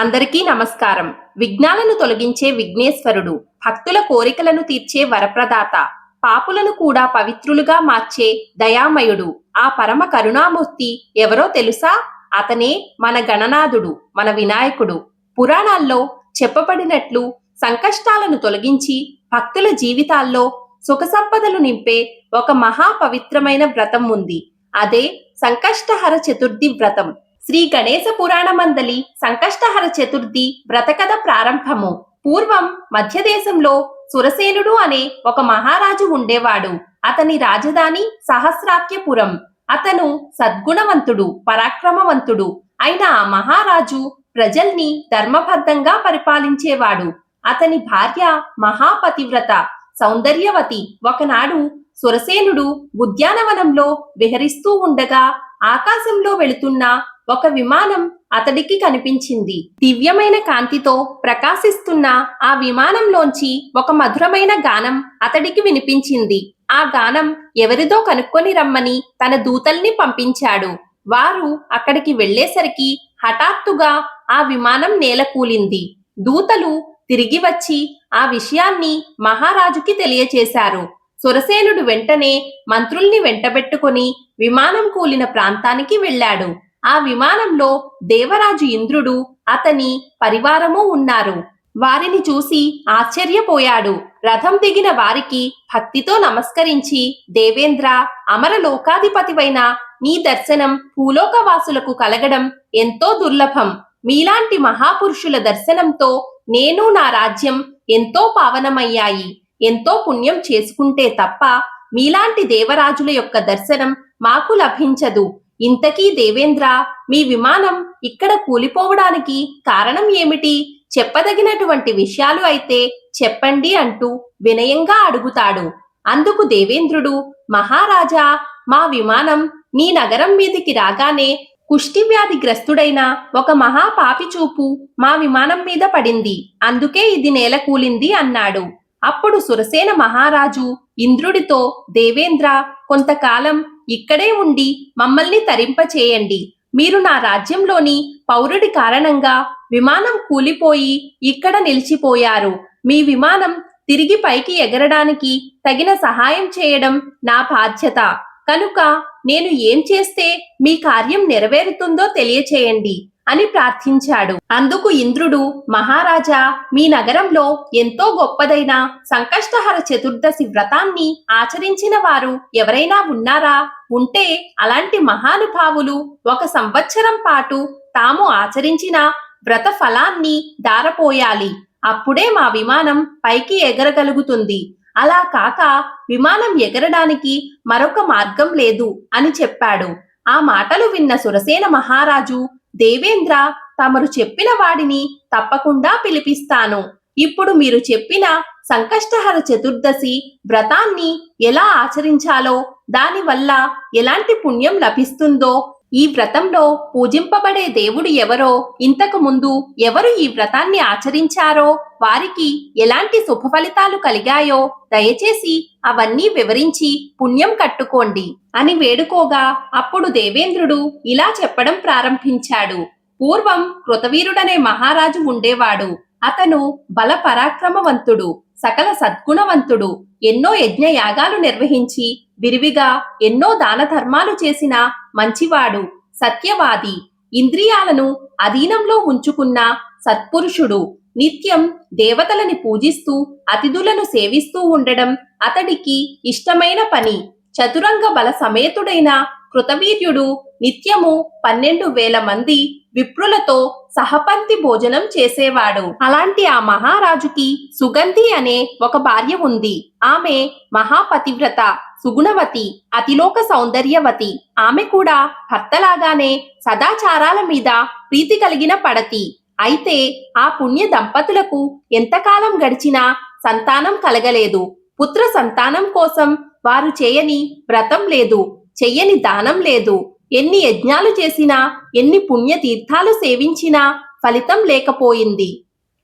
అందరికీ నమస్కారం. విఘ్నాలను తొలగించే విఘ్నేశ్వరుడు, భక్తుల కోరికలను తీర్చే వరప్రదాత, పాపులను కూడా పవిత్రులుగా మార్చే దయామయుడు, ఆ పరమ కరుణామూర్తి ఎవరో తెలుసా? అతనే మన గణనాథుడు, మన వినాయకుడు. పురాణాల్లో చెప్పబడినట్లు సంకష్టాలను తొలగించి భక్తుల జీవితాల్లో సుఖ సంపదలు నింపే ఒక మహా పవిత్రమైన వ్రతం ఉంది. అదే సంకష్టహర చతుర్థి వ్రతం. శ్రీ గణేశ పురాణమందలి సంకష్టహర చతుర్థి వ్రతకథ ప్రారంభము. పూర్వం మధ్యదేశంలో సురసేనుడు అనే ఒక మహారాజు ఉండేవాడు. అతని రాజధాని సహస్రాత్యపురం. అతను సద్గుణవంతుడు, పరాక్రమవంతుడు అయిన ఆ మహారాజు ప్రజల్ని ధర్మబద్ధంగా పరిపాలించేవాడు. అతని భార్య మహాపతివ్రత, సౌందర్యవతి. ఒకనాడు సురసేనుడు ఉద్యానవనంలో విహరిస్తూ ఉండగా ఆకాశంలో వెళుతున్న ఒక విమానం అతడికి కనిపించింది. దివ్యమైన కాంతితో ప్రకాశిస్తున్న ఆ విమానంలోంచి ఒక మధురమైన గానం అతడికి వినిపించింది. ఆ గానం ఎవరిదో కనుక్కొని రమ్మని తన దూతల్ని పంపించాడు. వారు అక్కడికి వెళ్లేసరికి హఠాత్తుగా ఆ విమానం నేలకూలింది. దూతలు తిరిగి వచ్చి ఆ విషయాన్ని మహారాజుకి తెలియచేశారు. సురసేనుడు వెంటనే మంత్రుల్ని వెంటబెట్టుకుని విమానం కూలిన ప్రాంతానికి వెళ్ళాడు. ఆ విమానంలో దేవరాజు ఇంద్రుడు, అతని పరివారము ఉన్నారు. వారిని చూసి ఆశ్చర్యపోయాడు. రథం దిగిన వారికి భక్తితో నమస్కరించి, దేవేంద్ర, అమరలోకాధిపతివైన నీ దర్శనం భూలోకవాసులకు కలగడం ఎంతో దుర్లభం. మీలాంటి మహాపురుషుల దర్శనంతో నేను, నా రాజ్యం ఎంతో పావనమయ్యాయి. ఎంతో పుణ్యం చేసుకుంటే తప్ప మీలాంటి దేవరాజుల యొక్క దర్శనం మాకు లభించదు. ఇంతకీ దేవేంద్ర, మీ విమానం ఇక్కడ కూలిపోవడానికి కారణం ఏమిటి? చెప్పదగినటువంటి విషయాలు అయితే చెప్పండి అంటూ వినయంగా అడుగుతాడు. అందుకు దేవేంద్రుడు, మహారాజా, మా విమానం నీ నగరం మీదికి రాగానే కుష్టి వ్యాధిగ్రస్తుడైన ఒక మహాపాపి చూపు మా విమానం మీద పడింది. అందుకే ఇది నేల కూలింది అన్నాడు. అప్పుడు సురసేన మహారాజు ఇంద్రుడితో, దేవేంద్ర, కొంతకాలం ఇక్కడే ఉండి మమ్మల్ని తరింపచేయండి. మీరు నా రాజ్యంలోని పౌరుడి కారణంగా విమానం కూలిపోయి ఇక్కడ నిలిచిపోయారు. మీ విమానం తిరిగి పైకి ఎగరడానికి తగిన సహాయం చేయడం నా బాధ్యత. కనుక నేను ఏం చేస్తే మీ కార్యం నెరవేరుతుందో తెలియచేయండి అని ప్రార్థించాడు. అందుకు ఇంద్రుడు, మహారాజా, మీ నగరంలో ఎంతో గొప్పదైన సంకష్టహర చతుర్దశి వ్రతాన్ని ఆచరించిన వారు ఎవరైనా ఉన్నారా? ఉంటే అలాంటి మహానుభావులు 1 సంవత్సరం పాటు తాము ఆచరించిన వ్రత ఫలాన్ని దారపోయాలి. అప్పుడే మా విమానం పైకి ఎగరగలుగుతుంది. అలా కాక విమానం ఎగరడానికి మరొక మార్గం లేదు అని చెప్పాడు. ఆ మాటలు విన్న సురసేన మహారాజు, దేవేంద్ర, తమరు చెప్పిన వాడిని తప్పకుండా పిలిపిస్తాను. ఇప్పుడు మీరు చెప్పిన సంకష్టహర చతుర్దశి వ్రతాన్ని ఎలా ఆచరించాలో, దానివల్ల ఎలాంటి పుణ్యం లభిస్తుందో, ఈ వ్రతంలో పూజింపబడే దేవుడు ఎవరో, ఇంతకు ముందు ఎవరు ఈ వ్రతాన్ని ఆచరించారో వారికి ఎలాంటి శుభ ఫలితాలు కలిగాయో దయచేసి అవన్నీ వివరించి పుణ్యం కట్టుకోండి అని వేడుకోగా అప్పుడు దేవేంద్రుడు ఇలా చెప్పడం ప్రారంభించాడు. పూర్వం కృతవీరుడనే మహారాజు ఉండేవాడు. అతను బల పరాక్రమవంతుడు, సకల సద్గుణవంతుడు. ఎన్నో యజ్ఞయాగాలు నిర్వహించి విరివిగా ఎన్నో దాన ధర్మాలు చేసిన మంచివాడు, సత్యవాది, ఇంద్రియాలను అధీనంలో ఉంచుకున్న సత్పురుషుడు. నిత్యం దేవతలని పూజిస్తూ అతిథులను సేవిస్తూ ఉండడం అతడికి ఇష్టమైన పని. చతురంగ బల సమేతుడైన కృతవీర్యుడు నిత్యము 12,000 మంది విప్రులతో సహపంక్తి భోజనం చేసేవాడు. అలాంటి ఆ మహారాజుకి సుగంధి అనే ఒక భార్య ఉంది. ఆమె మహాపతివ్రత, సుగుణవతి, అతిలోక సౌందర్యవతి. ఆమె కూడా భర్తలాగానే సదాచారాల మీద ప్రీతి కలిగిన పడతి. అయితే ఆ పుణ్య దంపతులకు ఎంతకాలం గడిచినా సంతానం కలగలేదు. పుత్ర సంతానం కోసం వారు చేయని వ్రతం లేదు, చెయ్యని దానం లేదు. ఎన్ని యజ్ఞాలు చేసినా, ఎన్ని పుణ్య తీర్థాలు సేవించినా ఫలితం లేకపోయింది.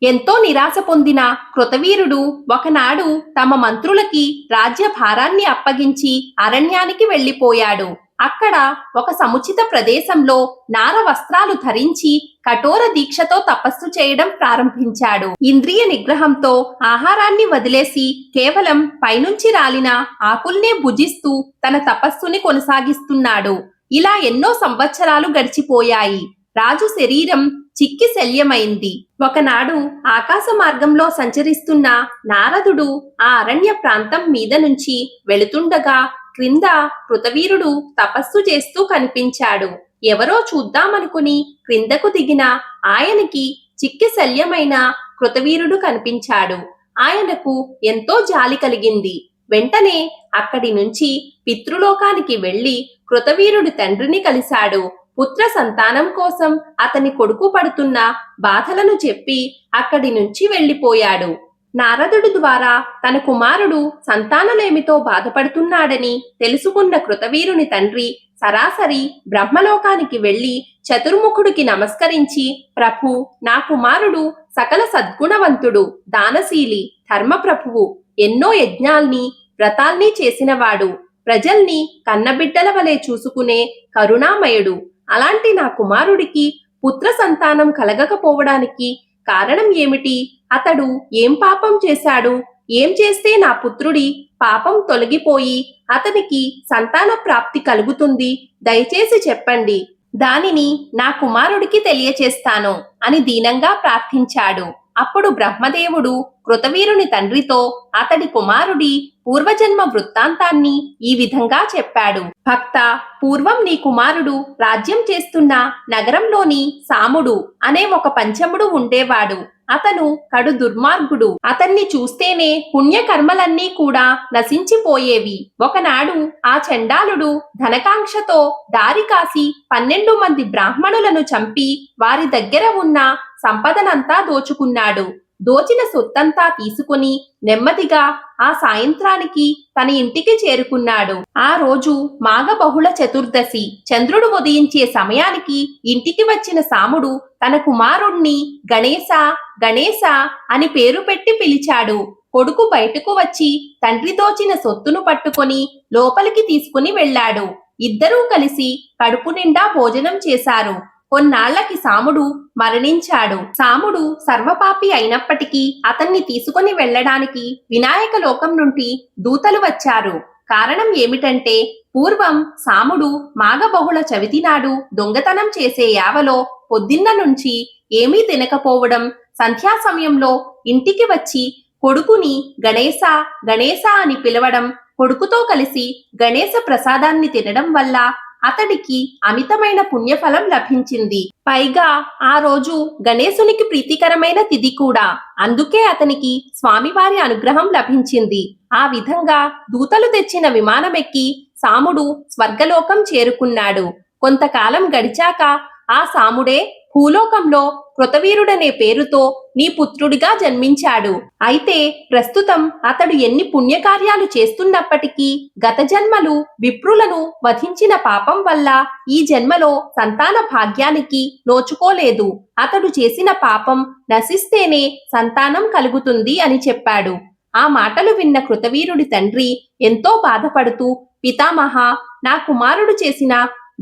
ఎంతో నిరాశ పొందిన కృతవీరుడు ఒకనాడు తమ మంత్రులకి రాజ్యభారాన్ని అప్పగించి అరణ్యానికి వెళ్ళిపోయాడు. అక్కడ ఒక సముచిత ప్రదేశంలో నార వస్త్రాలు ధరించి కఠోర దీక్షతో తపస్సు చేయడం ప్రారంభించాడు. ఇంద్రియ నిగ్రహంతో ఆహారాన్ని వదిలేసి కేవలం పైనుంచి రాలిన ఆకుల్నే భుజిస్తూ తన తపస్సుని కొనసాగిస్తున్నాడు. ఇలా ఎన్నో సంవత్సరాలు గడిచిపోయాయి. రాజు శరీరం చిక్కి శల్యమైంది. ఒకనాడు ఆకాశ మార్గంలో సంచరిస్తున్న నారదుడు ఆ అరణ్య ప్రాంతం మీద నుంచి వెళుతుండగా క్రింద కృతవీరుడు తపస్సు చేస్తూ కనిపించాడు. ఎవరో చూద్దామనుకుని క్రిందకు దిగిన ఆయనకి చిక్కి శల్యమైన కృతవీరుడు కనిపించాడు. ఆయనకు ఎంతో జాలి కలిగింది. వెంటనే అక్కడి నుంచి పితృలోకానికి వెళ్లి కృతవీరుడి తండ్రిని కలిశాడు. పుత్ర సంతానం కోసం అతని కొడుకు పడుతున్న బాధలను చెప్పి అక్కడి నుంచి వెళ్లిపోయాడు. నారదుడి ద్వారా తన కుమారుడు సంతానలేమితో బాధపడుతున్నాడని తెలుసుకున్న కృతవీరుని తండ్రి సరాసరి బ్రహ్మలోకానికి వెళ్లి చతుర్ముఖుడికి నమస్కరించి, ప్రభు, నా కుమారుడు సకల సద్గుణవంతుడు, దానశీలి, ధర్మప్రభువు, ఎన్నో యజ్ఞాల్ని వ్రతాల్ని చేసినవాడు, ప్రజల్ని కన్నబిడ్డల వలె చూసుకునే కరుణామయుడు. అలాంటి నా కుమారుడికి పుత్ర సంతానం కలగకపోవడానికి కారణం ఏమిటి? అతడు ఏం పాపం చేశాడు? ఏం చేస్తే నా పుత్రుడి పాపం తొలగిపోయి అతనికి సంతాన ప్రాప్తి కలుగుతుంది? దయచేసి చెప్పండి. దానిని నా కుమారుడికి తెలియచేస్తాను అని దీనంగా ప్రార్థించాడు. అప్పుడు బ్రహ్మదేవుడు కృతవీరుని తండ్రితో అతడి కుమారుడి పూర్వజన్మ వృత్తాంతాన్ని ఈ విధంగా చెప్పాడు. భక్త, పూర్వం నీ కుమారుడు రాజ్యం చేస్తున్న నగరంలోని సాముడు అనే ఒక పంచముడు ఉండేవాడు. అతను కడు దుర్మార్గుడు. అతన్ని చూస్తేనే పుణ్యకర్మలన్నీ కూడా నశించిపోయేవి. ఒకనాడు ఆ చండాలుడు ధనకాంక్షతో దారి కాసి 12 మంది బ్రాహ్మణులను చంపి వారి దగ్గర ఉన్న సంపదనంతా దోచుకున్నాడు. దోచిన సొత్తంతా తీసుకుని నెమ్మదిగా ఆ సాయంత్రానికి తన ఇంటికి చేరుకున్నాడు. ఆ రోజు మాఘ బహుళ చతుర్దశి. చంద్రుడు ఉదయించే సమయానికి ఇంటికి వచ్చిన సాముడు తన కుమారుణ్ణి గణేశ గణేశ అని పేరు పెట్టి పిలిచాడు. కొడుకు బయటకు వచ్చి తండ్రి దోచిన సొత్తును పట్టుకొని లోపలికి తీసుకుని వెళ్ళాడు. ఇద్దరూ కలిసి కడుపు నిండా భోజనం చేశారు. కొన్నాళ్లకి సాముడు మరణించాడు. సాముడు సర్వపాపి అయినప్పటికీ అతన్ని తీసుకుని వెళ్ళడానికి వినాయక లోకం నుండి దూతలు వచ్చారు. కారణం ఏమిటంటే పూర్వం సాముడు మాఘ బహుళ చవితి నాడు దొంగతనం చేసే యావలో పొద్దున్న నుంచి ఏమీ తినకపోవడం, సంధ్యా సమయంలో ఇంటికి వచ్చి కొడుకుని గణేశ గణేశ అని పిలవడం, కొడుకుతో కలిసి గణేశ ప్రసాదాన్ని తినడం వల్ల అతడికి అమితమైన పుణ్యఫలం లభించింది. పైగా ఆ రోజు గణేశునికి ప్రీతికరమైన తిథి కూడా. అందుకే అతనికి స్వామివారి అనుగ్రహం లభించింది. ఆ విధంగా దూతలు తెచ్చిన విమానమెక్కి సాముడు స్వర్గలోకం చేరుకున్నాడు. కొంతకాలం గడిచాక ఆ సాముడే భూలోకంలో కృతవీరుడనే పేరుతో నీ పుత్రుడిగా జన్మించాడు. అయితే ప్రస్తుతం అతడు ఎన్ని పుణ్యకార్యాలు చేస్తున్నప్పటికీ గత జన్మలు విప్రులను వధించిన పాపం వల్ల ఈ జన్మలో సంతాన భాగ్యానికి నోచుకోలేదు. అతడు చేసిన పాపం నశిస్తేనే సంతానం కలుగుతుంది అని చెప్పాడు. ఆ మాటలు విన్న కృతవీరుడి తండ్రి ఎంతో బాధపడుతూ, పితామహ, నా కుమారుడు చేసిన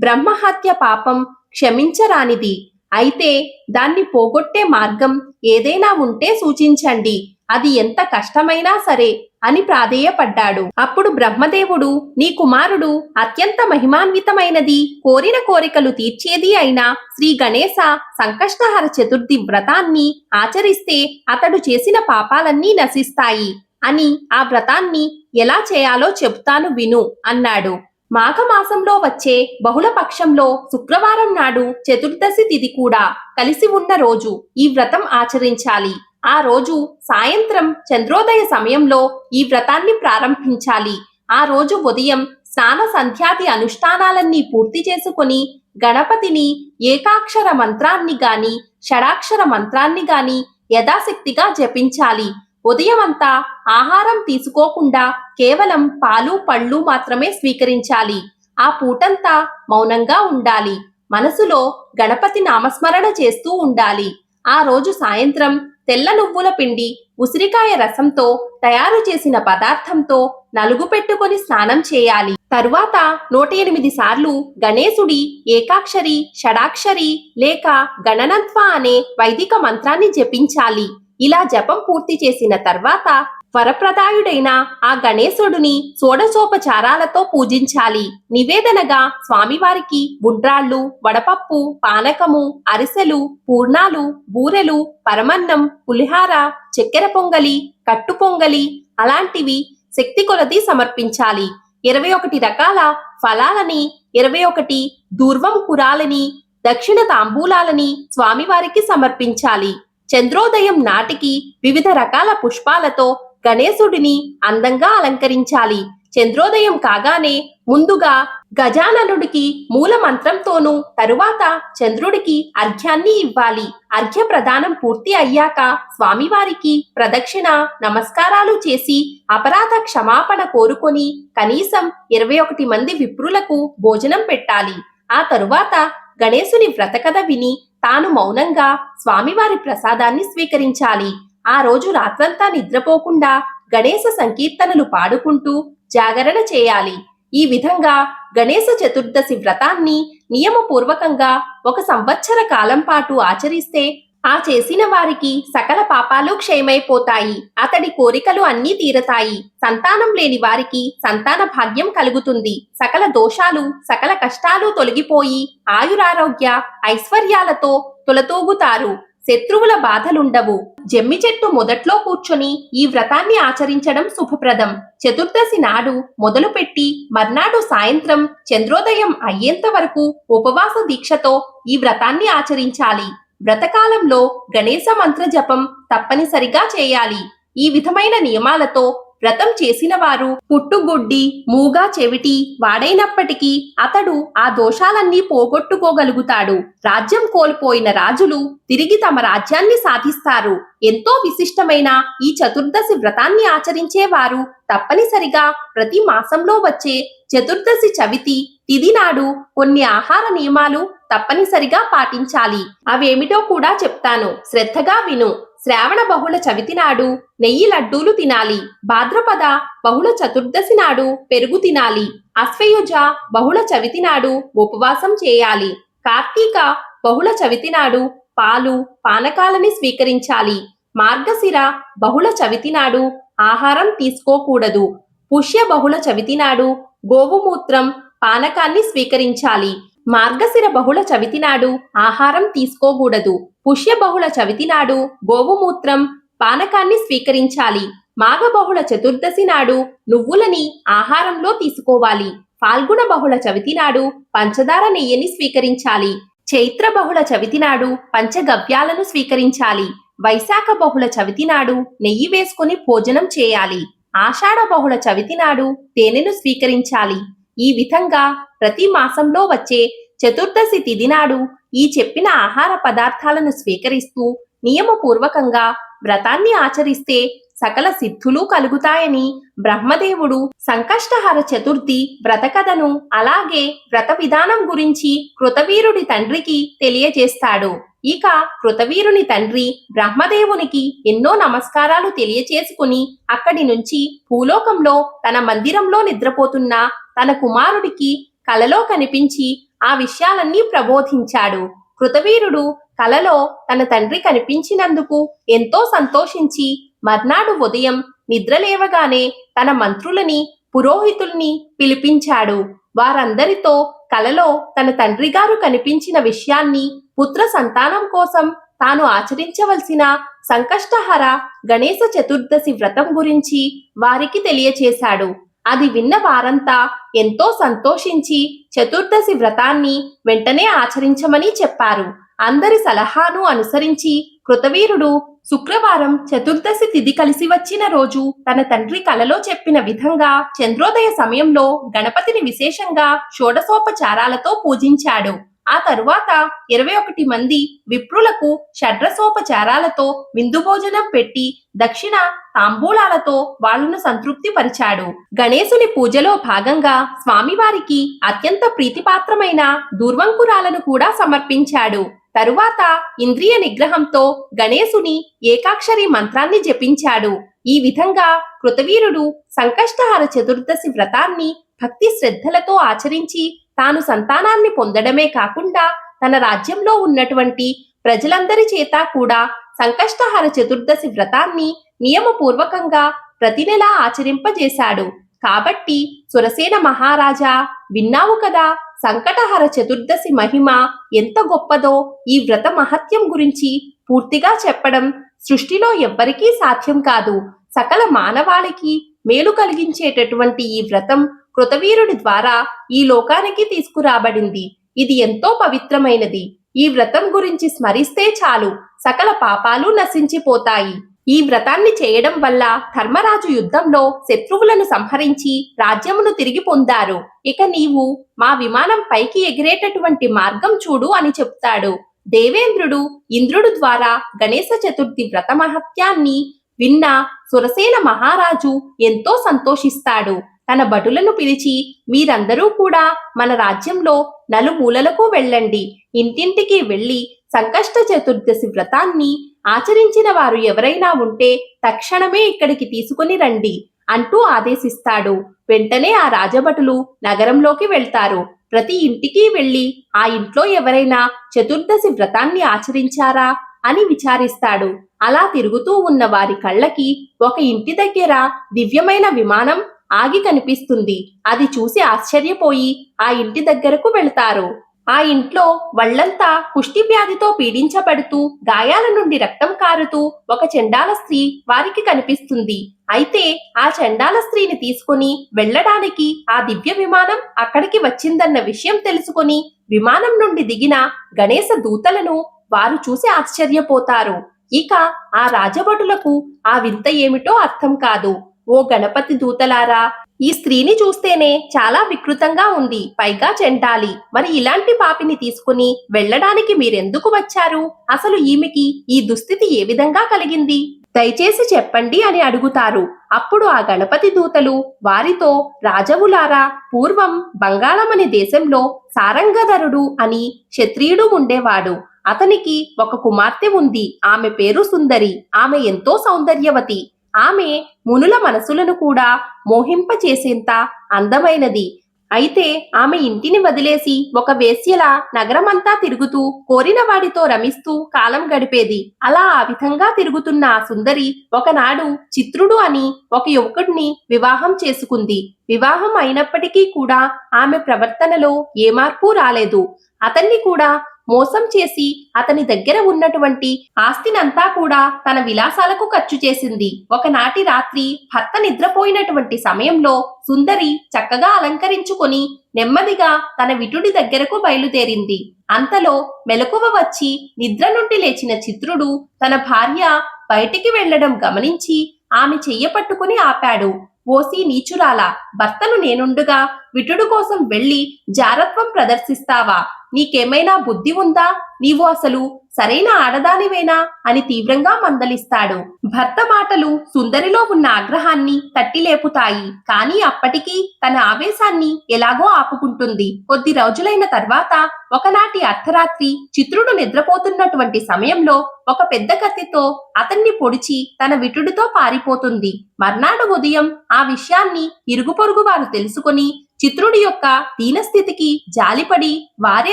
బ్రహ్మహత్య పాపం క్షమించరానిది. అయితే దాన్ని పోగొట్టే మార్గం ఏదైనా ఉంటే సూచించండి. అది ఎంత కష్టమైనా సరే అని ప్రాధేయపడ్డాడు. అప్పుడు బ్రహ్మదేవుడు, నీ కుమారుడు అత్యంత మహిమాన్వితమైనది, కోరిన కోరికలు తీర్చేది అయిన శ్రీ గణేశ సంకష్టహర చతుర్థి వ్రతాన్ని ఆచరిస్తే అతడు చేసిన పాపాలన్నీ నశిస్తాయి అని ఆ వ్రతాన్ని ఎలా చేయాలో చెబుతాను విను అన్నాడు. మాఘమాసంలో వచ్చే బహుళ పక్షంలో శుక్రవారం నాడు చతుర్దశి తిథి కూడా కలిసి ఉన్న రోజు ఈ వ్రతం ఆచరించాలి. ఆ రోజు సాయంత్రం చంద్రోదయ సమయంలో ఈ వ్రతాన్ని ప్రారంభించాలి. ఆ రోజు ఉదయం స్నాన సంధ్యాది అనుష్ఠానాలన్నీ పూర్తి చేసుకుని గణపతిని ఏకాక్షర మంత్రాన్ని గాని షడాక్షర మంత్రాన్ని గాని యథాశక్తిగా జపించాలి. ఉదయమంతా ఆహారం తీసుకోకుండా కేవలం పాలు పళ్ళు మాత్రమే స్వీకరించాలి. ఆ పూటంతా మౌనంగా ఉండాలి. మనసులో గణపతి నామస్మరణ చేస్తూ ఉండాలి. ఆ రోజు సాయంత్రం తెల్ల నువ్వుల పిండి ఉసిరికాయ రసంతో తయారు చేసిన పదార్థంతో నలుగు పెట్టుకొని స్నానం చేయాలి. తరువాత 108 సార్లు గణేశుడి ఏకాక్షరి, షడాక్షరి లేక గణనంత్వ అనే వైదిక మంత్రాన్ని జపించాలి. ఇలా జపం పూర్తి చేసిన తర్వాత వరప్రదాయుడైన ఆ గణేశుడిని షోడశోపచారాలతో పూజించాలి. నివేదనగా స్వామివారికి ఉండ్రాళ్ళు, వడపప్పు, పానకము, అరిసెలు, పూర్ణాలు, బూరెలు, పరమన్నం, పులిహార, చక్కెర పొంగలి, కట్టు పొంగలి అలాంటివి శక్తి కొలది సమర్పించాలి. 21 రకాల ఫలాలని, 21 దూర్వం కురాలని, దక్షిణ తాంబూలాలని స్వామివారికి సమర్పించాలి. చంద్రోదయం నాటికి వివిధ రకాల పుష్పాలతో గణేశుడిని అందంగా అలంకరించాలి. చంద్రోదయం కాగానే ముందుగా గజాననుడికి మూల మంత్రంతోనూ తరువాత చంద్రుడికి అర్ఘ్యాన్ని ఇవ్వాలి. అర్ఘ్య ప్రదానం పూర్తి అయ్యాక స్వామివారికి ప్రదక్షిణ నమస్కారాలు చేసి అపరాధ క్షమాపణ కోరుకొని కనీసం 21 మంది విప్రులకు భోజనం పెట్టాలి. ఆ తరువాత గణేశుని వ్రతకథ విని తాను మౌనంగా స్వామివారి ప్రసాదాన్ని స్వీకరించాలి. ఆ రోజు రాత్రంతా నిద్రపోకుండా గణేశ సంకీర్తనలు పాడుకుంటూ జాగరణ చేయాలి. ఈ విధంగా గణేశ చతుర్దశి వ్రతాన్ని నియమపూర్వకంగా 1 సంవత్సర కాలం పాటు ఆచరిస్తే ఆ చేసిన వారికి సకల పాపాలు క్షయమైపోతాయి. అతడి కోరికలు అన్నీ తీరతాయి. సంతానం లేని వారికి సంతాన భాగ్యం కలుగుతుంది. సకల దోషాలు, సకల కష్టాలు తొలగిపోయి ఆయురారోగ్య ఐశ్వర్యాలతో తులతూగుతారు. శత్రువుల బాధలుండవు. జమ్మి చెట్టు మొదట్లో కూర్చొని ఈ వ్రతాన్ని ఆచరించడం శుభప్రదం. చతుర్దశి నాడు మొదలుపెట్టి మర్నాడు సాయంత్రం చంద్రోదయం అయ్యేంత వరకు ఉపవాస దీక్షతో ఈ వ్రతాన్ని ఆచరించాలి. వ్రతకాలంలో గణేశ మంత్ర జపం తప్పనిసరిగా చేయాలి. ఈ విధమైన నియమాలతో వ్రతం చేసిన వారు పుట్టుగుడ్డి, మూగా చెవిటి వాడైనప్పటికీ అతడు ఆ దోషాలన్నీ పోగొట్టుకోగలుగుతాడు. రాజ్యం కోల్పోయిన రాజులు తిరిగి తమ రాజ్యాన్ని సాధిస్తారు. ఎంతో విశిష్టమైన ఈ చతుర్దశి వ్రతాన్ని ఆచరించేవారు తప్పనిసరిగా ప్రతి మాసంలో వచ్చే చతుర్దశి చవితి తిథి నాడు కొన్ని ఆహార నియమాలు తప్పనిసరిగా పాటించాలి. అవేమిటో కూడా చెప్తాను, శ్రద్ధగా విను. శ్రావణ బహుళ చవితి నాడు నెయ్యి లడ్డూలు తినాలి. భాద్రపద బహుళ చతుర్దశి నాడు పెరుగు తినాలి. అశ్వయుజ బహుళ చవితి నాడు ఉపవాసం చేయాలి. కార్తీక బహుళ చవితి నాడు పాలు, పానకాలని స్వీకరించాలి. మార్గశిర బహుళ చవితి నాడు ఆహారం తీసుకోకూడదు. పుష్య బహుళ చవితి నాడు గోవుమూత్రం, పానకాన్ని స్వీకరించాలి. మార్గశిర బహుళ చవితి నాడు ఆహారం తీసుకోకూడదు. పుష్య బహుళ చవితి నాడు గోవుమూత్రం, పానకాన్ని స్వీకరించాలి. మాఘ బహుళ చతుర్దశి నాడు నువ్వులని ఆహారంలో తీసుకోవాలి. ఫాల్గుణ బహుళ చవితి నాడు పంచదార నెయ్యిని స్వీకరించాలి. చైత్ర బహుళ చవితి నాడు పంచగవ్యాలను స్వీకరించాలి. వైశాఖ బహుళ చవితి నాడు నెయ్యి వేసుకుని భోజనం చేయాలి. ఆషాఢ బహుళ చవితి నాడు తేనెను స్వీకరించాలి. ఈ విధంగా ప్రతి మాసంలో వచ్చే చతుర్దశి తిథి నాడు ఈ చెప్పిన ఆహార పదార్థాలను స్వీకరిస్తూ నియమపూర్వకంగా వ్రతాన్ని ఆచరిస్తే సకల సిద్ధులు కలుగుతాయని బ్రహ్మదేవుడు సంకష్టహర చతుర్థి వ్రతకథను అలాగే వ్రత విధానం గురించి కృతవీరుడి తండ్రికి తెలియజేస్తాడు. ఇక కృతవీరుని తండ్రి బ్రహ్మదేవునికి ఎన్నో నమస్కారాలు తెలియచేసుకుని అక్కడి నుంచి భూలోకంలో తన మందిరంలో నిద్రపోతున్న తన కుమారుడికి కలలో కనిపించి ఆ విషయాలన్నీ ప్రబోధించాడు. కృతవీరుడు కలలో తన తండ్రి కనిపించినందుకు ఎంతో సంతోషించి మర్నాడు ఉదయం నిద్రలేవగానే తన మంత్రులని, పురోహితుల్ని పిలిపించాడు. వారందరితో కలలో తన తండ్రి గారు కనిపించిన విషయాన్ని, పుత్ర సంతానం కోసం తాను ఆచరించవలసిన సంకష్టహర గణేశ చతుర్దశి వ్రతం గురించి వారికి తెలియచేశాడు. అది విన్న వారంతా ఎంతో సంతోషించి చతుర్దశి వ్రతాన్ని వెంటనే ఆచరించమని చెప్పారు. అందరి సలహాను అనుసరించి కృతవీరుడు శుక్రవారం చతుర్దశి తిథి కలిసి వచ్చిన రోజు తన తండ్రి కలలో చెప్పిన విధంగా చంద్రోదయ సమయంలో గణపతిని విశేషంగా షోడశోపచారాలతో పూజించాడు. ఆ తరువాత 21 మంది విప్రులకు షడ్రసోపచారాలతో విందు భోజనం పెట్టి దక్షిణ తాంబూలాలతో వాళ్లను సంతృప్తి పరిచాడు. గణేశుని పూజలో భాగంగా స్వామివారికి అత్యంత ప్రీతిపాత్రమైన దూర్వంకురాలను కూడా సమర్పించాడు. తరువాత ఇంద్రియ నిగ్రహంతో గణేశుని ఏకాక్షరి మంత్రాన్ని జపించాడు. ఈ విధంగా కృతవీరుడు సంకష్టహర చతుర్దశి వ్రతాన్ని భక్తి శ్రద్ధలతో ఆచరించి తాను సంతానాన్ని పొందడమే కాకుండా తన రాజ్యంలో ఉన్నటువంటి ప్రజలందరి చేత కూడా సంకష్టహర చతుర్దశి వ్రతాన్ని నియమపూర్వకంగా ప్రతి నెలా ఆచరింపజేశాడు. కాబట్టి సురసేన మహారాజా, విన్నావు కదా సంకటహర చతుర్దశి మహిమ ఎంత గొప్పదో. ఈ వ్రత మహత్యం గురించి పూర్తిగా చెప్పడం సృష్టిలో ఎవ్వరికీ సాధ్యం కాదు. సకల మానవాళికి మేలు కలిగించేటటువంటి ఈ వ్రతం కృతవీరుడి ద్వారా ఈ లోకానికి తీసుకురాబడింది. ఇది ఎంతో పవిత్రమైనది. ఈ వ్రతం గురించి స్మరిస్తే చాలు సకల పాపాలు నశించిపోతాయి. ఈ వ్రతాన్ని చేయడం వల్ల ధర్మరాజు యుద్ధంలో శత్రువులను సంహరించి రాజ్యమును తిరిగి పొందారు. ఇక నీవు మా విమానం పైకి ఎగిరేటటువంటి మార్గం చూడు అని చెప్తాడు. దేవేంద్రుడు ఇంద్రుడు ద్వారా గణేశ చతుర్థి వ్రత మహత్యాన్ని విన్న సురసేన మహారాజు ఎంతో సంతోషిస్తాడు. తన భటులను పిలిచి, మీరందరూ కూడా మన రాజ్యంలో నలుమూలలకు వెళ్ళండి. ఇంటింటికి వెళ్లి సంకష్ట చతుర్దశి వ్రతాన్ని ఆచరించిన వారు ఎవరైనా ఉంటే తక్షణమే ఇక్కడికి తీసుకుని రండి అంటూ ఆదేశిస్తాడు. వెంటనే ఆ రాజభటులు నగరంలోకి వెళ్తారు. ప్రతి ఇంటికి వెళ్లి ఆ ఇంట్లో ఎవరైనా చతుర్దశి వ్రతాన్ని ఆచరించారా అని విచారిస్తాడు. అలా తిరుగుతూ ఉన్న వారి కళ్ళకి ఒక ఇంటి దగ్గర దివ్యమైన విమానం ఆగి కనిపిస్తుంది. అది చూసి ఆశ్చర్యపోయి ఆ ఇంటి దగ్గరకు వెళ్తారు. ఆ ఇంట్లో వాళ్ళంతా కుష్టి వ్యాధితో పీడించబడుతూ గాయాల నుండి రక్తం కారుతూ ఒక చండాల స్త్రీ వారికి కనిపిస్తుంది. అయితే ఆ చండాల స్త్రీని తీసుకుని వెళ్ళడానికి ఆ దివ్య విమానం అక్కడికి వచ్చిందన్న విషయం తెలుసుకుని విమానం నుండి దిగిన గణేశ దూతలను వారు చూసి ఆశ్చర్యపోతారు. ఇక ఆ రాజభటులకు ఆ వింత ఏమిటో అర్థం కాదు. ఓ గణపతి దూతలారా, ఈ స్త్రీని చూస్తేనే చాలా వికృతంగా ఉంది, పైగా చెండాలి. మరి ఇలాంటి పాపిని తీసుకుని వెళ్ళడానికి మీరెందుకు వచ్చారు? అసలు ఈమెకి ఈ దుస్థితి ఏ విధంగా కలిగింది? దయచేసి చెప్పండి అని అడుగుతారు. అప్పుడు ఆ గణపతి దూతలు వారితో, రాజవులారా, పూర్వం బంగాళం అనే దేశంలో సారంగధరుడు అని క్షత్రియుడు ఉండేవాడు. అతనికి ఒక కుమార్తె ఉంది. ఆమె పేరు సుందరి. ఆమె ఎంతో సౌందర్యవతి. ఆమె మునుల మనసులను కూడా మోహింపచేసేంత అందమైనది. అయితే ఆమె ఇంటిని వదిలేసి ఒక వేశ్యలా నగరమంతా తిరుగుతూ కోరిన వాడితో రమిస్తూ కాలం గడిపేది. అలా ఆ విధంగా తిరుగుతున్న ఆ సుందరి ఒకనాడు చిత్రుడు అని ఒక యువకుడిని వివాహం చేసుకుంది. వివాహం అయినప్పటికీ కూడా ఆమె ప్రవర్తనలో ఏ మార్పు రాలేదు. అతన్ని కూడా మోసం చేసి అతని దగ్గర ఉన్నటువంటి ఆస్తినంతా కూడా తన విలాసాలకు ఖర్చు చేసింది. ఒకనాటి రాత్రి భర్త నిద్రపోయినటువంటి సమయంలో సుందరి చక్కగా అలంకరించుకొని నెమ్మదిగా తన విటుడి దగ్గరకు బయలుదేరింది. అంతలో మెలకువ వచ్చి నిద్ర నుండి లేచిన చిత్రుడు తన భార్య బయటికి వెళ్లడం గమనించి ఆమె చెయ్య పట్టుకుని ఆపాడు. ఓసి నీచురాలా, భర్తను నేనుండుగా విటుడు కోసం వెళ్లి జారత్వం ప్రదర్శిస్తావా? నీకేమైనా బుద్ధి ఉందా? నీవు అసలు సరైన ఆడదానివేనా అని తీవ్రంగా మందలిస్తాడు. భర్త మాటలు సుందరిలో ఉన్న ఆగ్రహాన్ని తట్టిలేపుతాయి. కానీ అప్పటికీ తన ఆవేశాన్ని ఎలాగో ఆపుకుంటుంది. కొద్ది రోజులైన తర్వాత ఒకనాటి అర్ధరాత్రి చిత్రుడు నిద్రపోతున్నటువంటి సమయంలో ఒక పెద్ద కత్తితో అతన్ని పొడిచి తన విటుడితో పారిపోతుంది. మర్నాడు ఉదయం ఆ విషయాన్ని ఇరుగు పొరుగు వారు తెలుసుకుని చిత్రుడి యొక్క దీనస్థితికి జాలిపడి వారే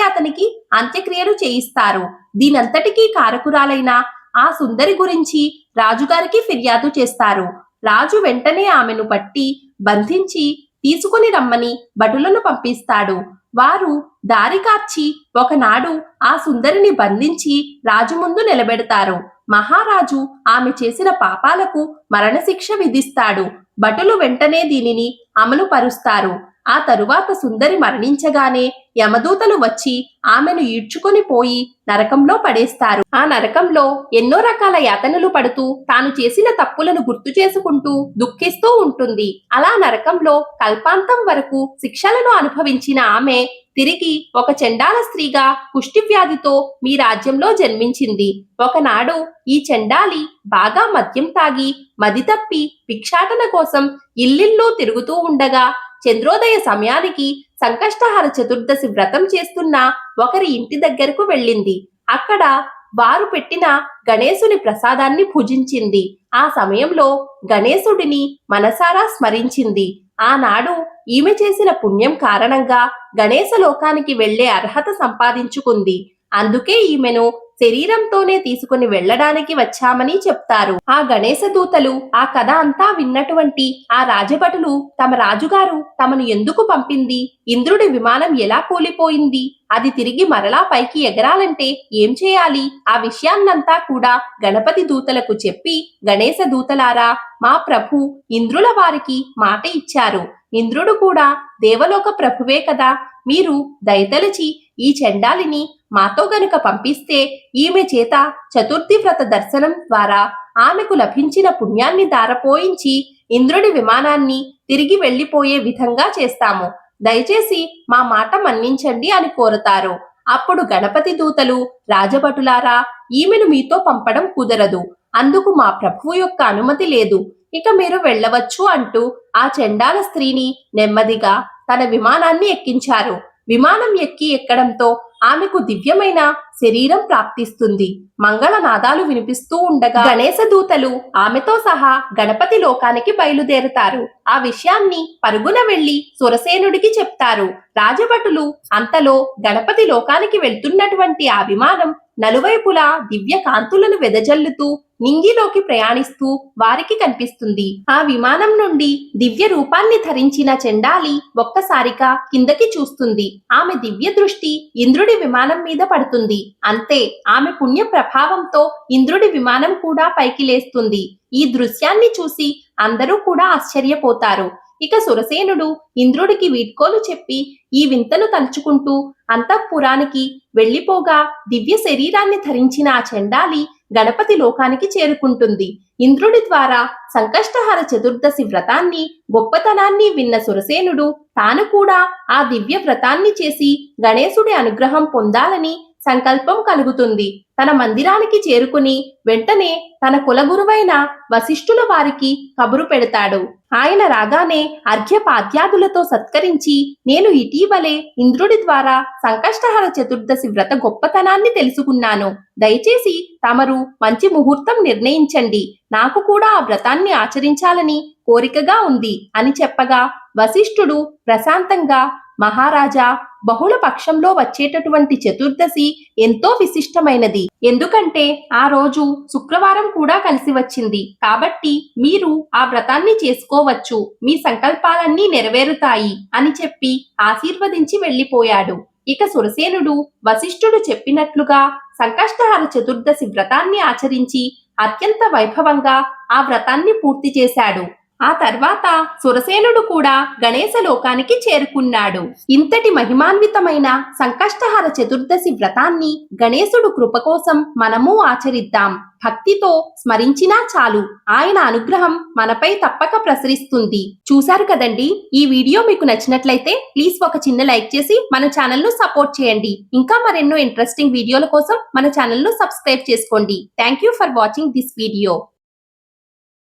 అతనికి అంత్యక్రియలు చేయిస్తారు. దీనంతటికీ కారకురాలైన ఆ సుందరి గురించి రాజుగారికి ఫిర్యాదు చేస్తారు. రాజు వెంటనే ఆమెను పట్టి బంధించి తీసుకుని రమ్మని భటులను పంపిస్తాడు. వారు దారి కార్చి ఒకనాడు ఆ సుందరిని బంధించి రాజు ముందు నిలబెడతారు. మహారాజు ఆమె చేసిన పాపాలకు మరణశిక్ష విధిస్తాడు. భటులు వెంటనే దీనిని అమలు పరుస్తారు. ఆ తరువాత సుందరి మరణించగానే యమదూతలు వచ్చి ఆమెను ఈడ్చుకొని పోయి నరకంలో పడేస్తారు. ఆ నరకంలో ఎన్నో రకాల యాతనలు పడుతూ తాను చేసిన తప్పులను గుర్తు చేసుకుంటూ దుఃఖిస్తూ ఉంటుంది. అలా నరకంలో కల్పాంతం వరకు శిక్షలను అనుభవించిన ఆమె తిరిగి ఒక చండాల స్త్రీగా కుష్టి వ్యాధితో మీ రాజ్యంలో జన్మించింది. ఒకనాడు ఈ చండాలి బాగా మద్యం తాగి మది తప్పి భిక్షాటన కోసం ఇల్లిల్లు తిరుగుతూ ఉండగా చంద్రోదయ సమయానికి సంకష్టహర చతుర్దశి వ్రతం చేస్తున్న ఒకరి ఇంటి దగ్గరకు వెళ్ళింది. అక్కడ వారు పెట్టిన గణేశుని ప్రసాదాన్ని భుజించింది. ఆ సమయంలో గణేశుడిని మనసారా స్మరించింది. ఆనాడు ఈమె చేసిన పుణ్యం కారణంగా గణేశ లోకానికి వెళ్లే అర్హత సంపాదించుకుంది. అందుకే ఈమెను శరీరంతోనే తీసుకుని వెళ్ళడానికి వచ్చామని చెప్తారు. ఆ గణేశ దూతలు ఆ కథ అంతా విన్నటువంటి ఆ రాజభటులు తమ రాజుగారు తమను ఎందుకు పంపింది, ఇంద్రుడి విమానం ఎలా కూలిపోయింది, అది తిరిగి మరలా పైకి ఎగరాలంటే ఏం చేయాలి, ఆ విషయాన్నంతా కూడా గణపతి దూతలకు చెప్పి, గణేశ దూతలారా, మా ప్రభు ఇంద్రుల వారికి మాట ఇచ్చారు. ఇంద్రుడు కూడా దేవలోక ప్రభువే కదా, మీరు దయతలచి ఈ చండాలిని మాతో గనుక పంపిస్తే ఈమె చేత చతుర్థి వ్రత దర్శనం ద్వారా ఆమెకు లభించిన పుణ్యాన్ని దారపోయించి ఇంద్రుడి విమానాన్ని తిరిగి వెళ్లిపోయే విధంగా చేస్తాము. దయచేసి మా మాట మన్నించండి అని కోరతారు. అప్పుడు గణపతి దూతలు, రాజభటులారా, ఈమెను మీతో పంపడం కుదరదు, అందుకు మా ప్రభువు యొక్క అనుమతి లేదు, ఇక మీరు వెళ్ళవచ్చు అంటూ ఆ చండాల స్త్రీని నెమ్మదిగా తన విమానాన్ని ఎక్కించారు. విమానం ఎక్కడంతో ఆమెకు దివ్యమైన శరీరం ప్రాప్తిస్తుంది. మంగళనాదాలు వినిపిస్తూ ఉండగా గణేశ దూతలు ఆమెతో సహా గణపతి లోకానికి బయలుదేరుతారు. ఆ విషయాన్ని పరుగున వెళ్లి సురసేనుడికి చెప్తారు. రాజభటులు అంతలో గణపతి లోకానికి వెళ్తున్నటువంటి ఆ విమానం నలువైపులా దివ్య కాంతులను వెదజల్లుతూ నింగిలోకి ప్రయాణిస్తూ వారికి కనిపిస్తుంది. ఆ విమానం నుండి దివ్య రూపాన్ని ధరించిన చండాలి ఒక్కసారిగా కిందకి చూస్తుంది. ఆమె దివ్య దృష్టి ఇంద్రుడి విమానం మీద పడుతుంది. అంతే, ఆమె పుణ్య ప్రభావంతో ఇంద్రుడి విమానం కూడా పైకి లేస్తుంది. ఈ దృశ్యాన్ని చూసి అందరూ కూడా ఆశ్చర్యపోతారు. ఇక సురసేనుడు ఇంద్రుడికి వీడ్కోలు చెప్పి ఈ వింతను తలుచుకుంటూ అంతఃపురానికి వెళ్లిపోగా దివ్య శరీరాన్ని ధరించిన ఆ చండాలి గణపతి లోకానికి చేరుకుంటుంది. ఇంద్రుడి ద్వారా సంకష్టహర చతుర్దశి వ్రతాన్ని గొప్పతనాన్ని విన్న సురసేనుడు తాను కూడా ఆ దివ్య వ్రతాన్ని చేసి గణేశుడి అనుగ్రహం పొందాలని సంకల్పం కలుగుతుంది. తన మందిరానికి చేరుకుని వెంటనే తన కులగురువైన వశిష్ఠుల వారికి కబురు పెడతాడు. ఆయన రాగానే అర్ఘ్యపాద్యాదులతో సత్కరించి, నేను ఇటీవలే ఇంద్రుడి ద్వారా సంకష్టహర చతుర్దశి వ్రత గొప్పతనాన్ని తెలుసుకున్నాను. దయచేసి తమరు మంచి ముహూర్తం నిర్ణయించండి, నాకు కూడా ఆ వ్రతాన్ని ఆచరించాలని కోరికగా ఉంది అని చెప్పగా వశిష్ఠుడు ప్రశాంతంగా, మహారాజా, బహుళ పక్షంలో వచ్చేటటువంటి చతుర్దశి ఎంతో విశిష్టమైనది. ఎందుకంటే ఆ రోజు శుక్రవారం కూడా కలిసి వచ్చింది. కాబట్టి మీరు ఆ వ్రతాన్ని చేసుకోవచ్చు, మీ సంకల్పాలన్నీ నెరవేరుతాయి అని చెప్పి ఆశీర్వదించి వెళ్లిపోయాడు. ఇక సురసేనుడు వశిష్ఠుడు చెప్పినట్లుగా సంకష్టహర చతుర్దశి వ్రతాన్ని ఆచరించి అత్యంత వైభవంగా ఆ వ్రతాన్ని పూర్తి చేశాడు. ఆ తర్వాత సురసేనుడు కూడా గణేశ లోకానికి చేరుకున్నాడు. ఇంతటి మహిమాన్వితమైన సంకష్టహర చతుర్దశి వ్రతాన్ని గణేశుడు కృప కోసం మనము ఆచరిద్దాం. భక్తితో స్మరించినా చాలు, ఆయన అనుగ్రహం మనపై తప్పక ప్రసరిస్తుంది. చూశారు కదండి, ఈ వీడియో మీకు నచ్చినట్లయితే ప్లీజ్ ఒక చిన్న లైక్ చేసి మన ఛానల్ ను సపోర్ట్ చేయండి. ఇంకా మరెన్నో ఇంట్రెస్టింగ్ వీడియోల కోసం మన ఛానల్ ను సబ్స్క్రైబ్ చేసుకోండి. Thank you for watching this video.